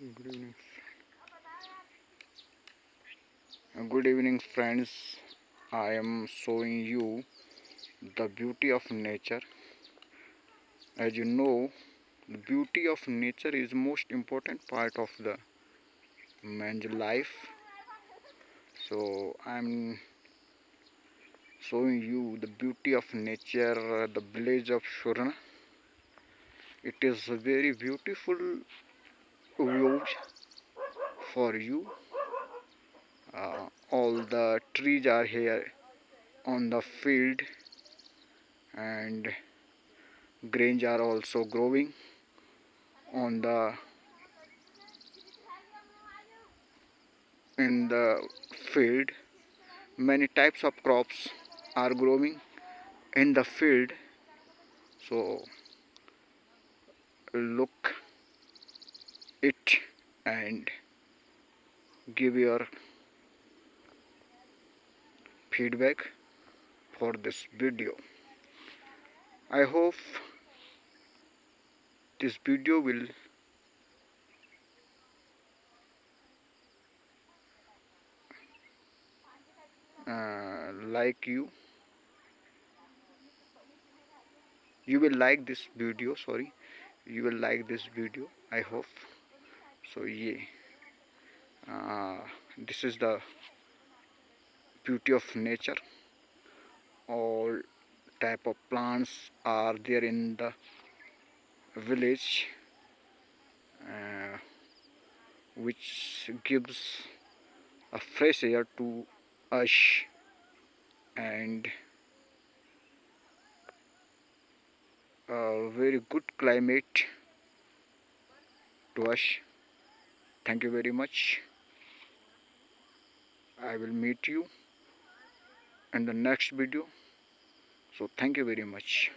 Good evening. Good evening, friends. I am showing you the beauty of nature. As you know, the beauty of nature is most important part of the man's life. So I'm showing you the beauty of nature, the village of Shurna. It is a very beautiful view for you. All the trees are here on the field, and grains are also growing on the in the field. Many types of crops are growing in the field. So look it and give your feedback for this video. I hope this video will like you will like this video, sorry, you will like this video, I hope. So yeah, this is the beauty of nature. All type of plants are there in the village, uh, which gives a fresh air to us and a very good climate to us. Thank you very much. I will meet you in the next video. So thank you very much.